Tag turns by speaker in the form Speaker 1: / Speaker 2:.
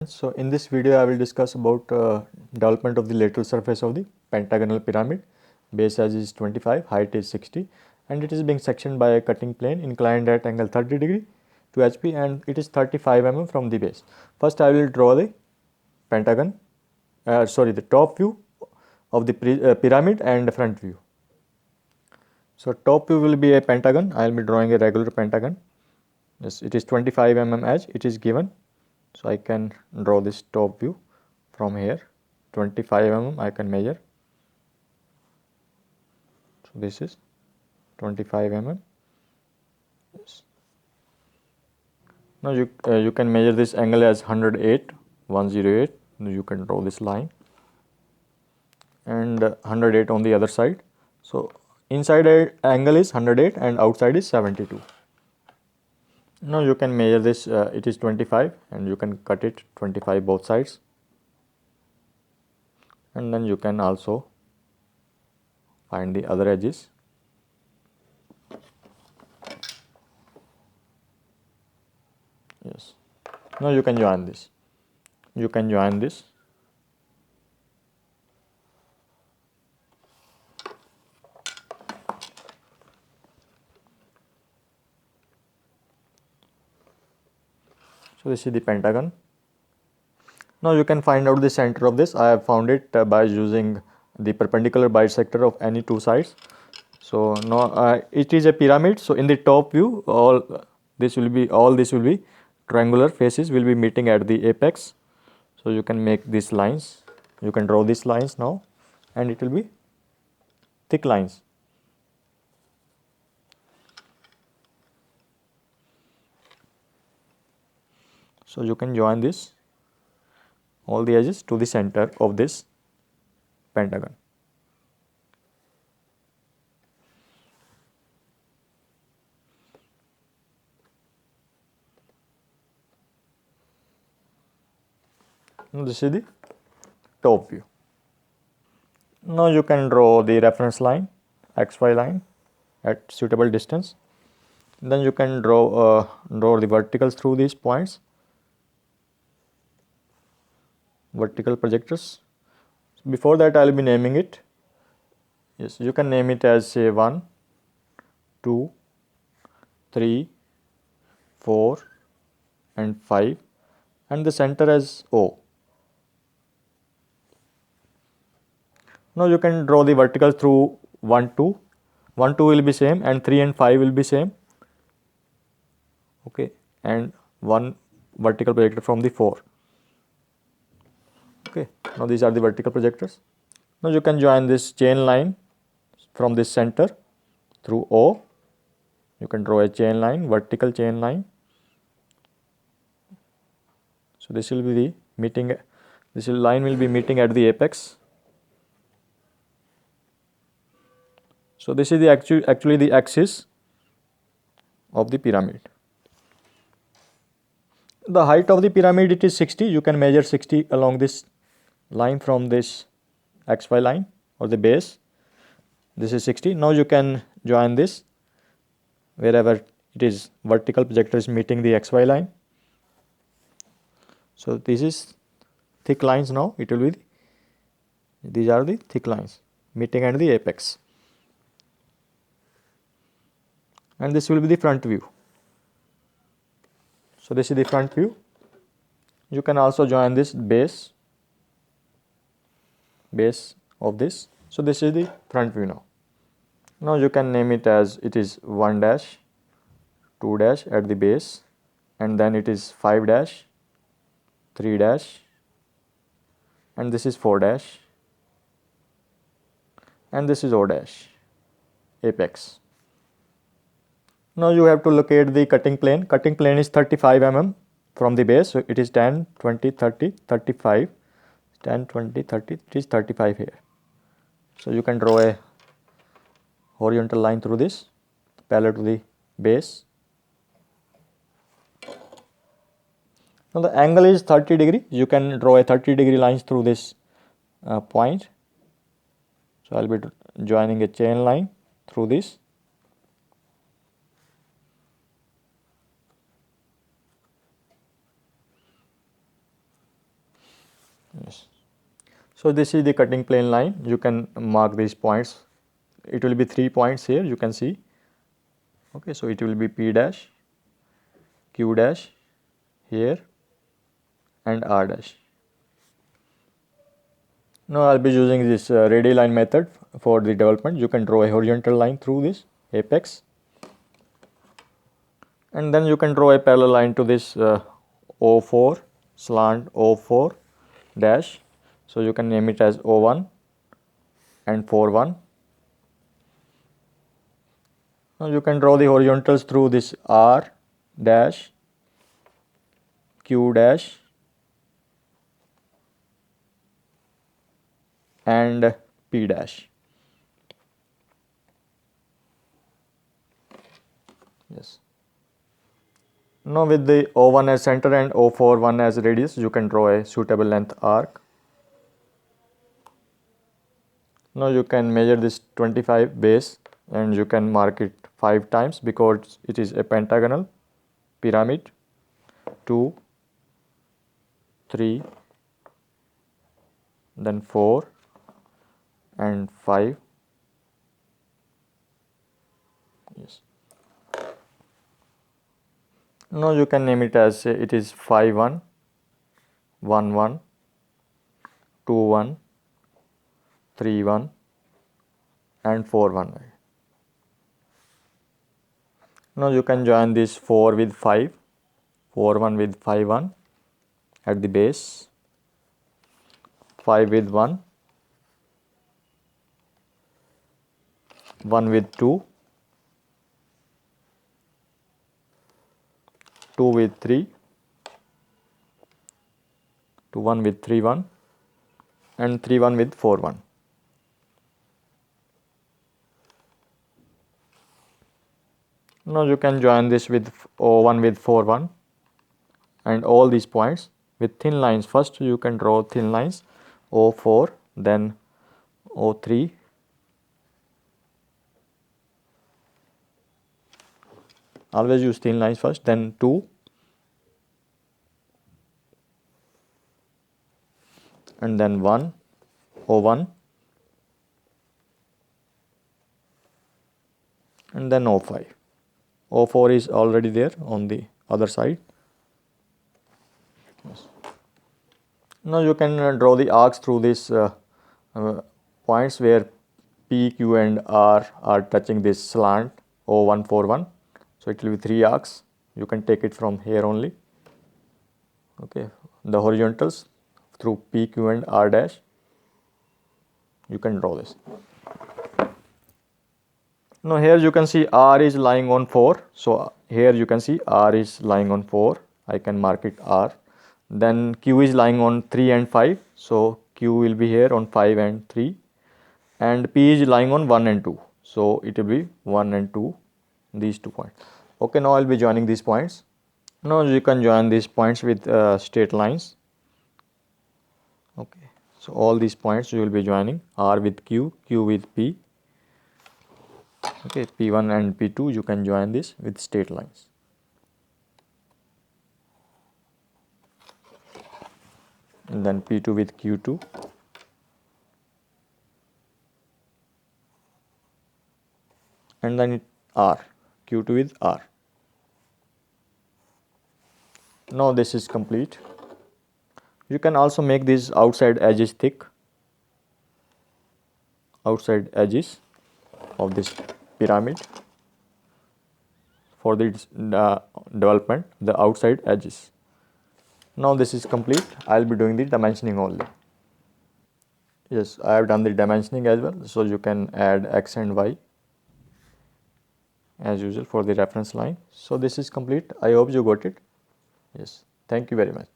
Speaker 1: So in this video I will discuss about development of the lateral surface of the pentagonal pyramid. Base size is 25, height is 60, and it is being sectioned by a cutting plane inclined at angle 30 degree to HP, and it is 35 mm from the base. First I will draw the pentagon, the top view of the pyramid and front view. So top view will be a pentagon. I will be drawing a regular pentagon. Yes, it is 25 mm edge, it is given. So I can draw this top view from here, 25 mm I can measure. So this is 25 mm. Yes. Now you can measure this angle as 108, 108. You can draw this line, and 108 on the other side. So inside angle is 108 and outside is 72. Now you can measure this, it is 25, and you can cut it 25 both sides, and then you can also find the other edges. Yes. Now you can join this. You can join this. So this is the pentagon. Now you can find out the center of this. I have found it by using the perpendicular bisector of any two sides. So now it is a pyramid. So in the top view, all this will be triangular faces will be meeting at the apex. So you can make these lines. You can draw these lines now, and it will be thick lines. So you can join this, all the edges to the center of this pentagon. Now this is the top view. Now you can draw the reference line, XY line at suitable distance. Then you can draw the verticals through these points, vertical projectors. Before that I will be naming it. Yes, you can name it as say 1, 2, 3, 4 and 5, and the center as O. Now you can draw the vertical through 1, 2. 1, 2 will be same, and 3 and 5 will be same. Okay, and one vertical projector from the 4. Okay, now these are the vertical projectors. Now you can join this chain line from this center through O. You can draw a chain line, vertical chain line. So this will be the meeting, this line will be meeting at the apex. So this is the actually the axis of the pyramid. The height of the pyramid, it is 60. You can measure 60 along this line from this XY line or the base. This is 60. Now you can join this wherever it is vertical projector is meeting the XY line. So this is thick lines. Now it will be these are the thick lines meeting at the apex, and this will be the front view. So this is the front view. You can also join this base of this. So this is the front view now. Now you can name it as it is 1 dash, 2 dash at the base, and then it is 5 dash, 3 dash, and this is 4 dash, and this is O dash, apex. Now you have to locate the cutting plane. Cutting plane is 35 mm from the base. So it is 10, 20, 30, 35, 10, 20, 30, it is 35 here. So you can draw a horizontal line through this parallel to the base. Now the angle is 30 degree. You can draw a 30 degree lines through this point. So I will be joining a chain line through this. Yes. So this is the cutting plane line. You can mark these points. It will be 3 points here, you can see. Okay, so it will be P dash, Q dash here, and R dash. Now I'll be using this radii line method for the development. You can draw a horizontal line through this apex, and then you can draw a parallel line to this O4 slant O4 dash. So you can name it as O1 and 4-1. Now you can draw the horizontals through this R dash, Q dash, and P dash. Yes. Now with the O1 as center and O4 1 as radius, you can draw a suitable length arc. Now you can measure this 25 base and you can mark it 5 times because it is a pentagonal pyramid. 2, 3, then 4 and 5. Yes. Now you can name it as it is 5-1, 1-1, 2-1, 3-1 and 4-1. Now you can join this 4 with 5, 4-1 with 5-1 at the base, 5 with 1, 1 with 2, 2 with 3, 2-1 with 3-1 and 3-1 with 4-1. Now you can join this with O1 with 4-1 and all these points with thin lines. First you can draw thin lines O4, then O3, always use thin lines first, then 2, and then 1, O1, and then O5. O4 is already there on the other side. Yes. Now you can draw the arcs through these points where P, Q and R are touching this slant O1, 4-1. So it will be 3 arcs. You can take it from here only. Okay, the horizontals through P, Q and R dash. You can draw this. Now here you can see R is lying on 4. So here you can see R is lying on 4. I can mark it R. Then Q is lying on 3 and 5. So Q will be here on 5 and 3. And P is lying on 1 and 2. So it will be 1 and 2, these 2 points. Okay, now I will be joining these points. Now you can join these points with straight lines. Okay, so all these points you will be joining R with Q, Q with P. Okay, P1 and P2 you can join this with straight lines. And then P2 with Q2. And then R, Q2 with R. Now this is complete. You can also make these outside edges thick. Outside edges of this pyramid for the development, the outside edges. Now this is complete. I will be doing the dimensioning only. Yes, I have done the dimensioning as well. So you can add X and Y as usual for the reference line. So this is complete. I hope you got it. Yes, thank you very much.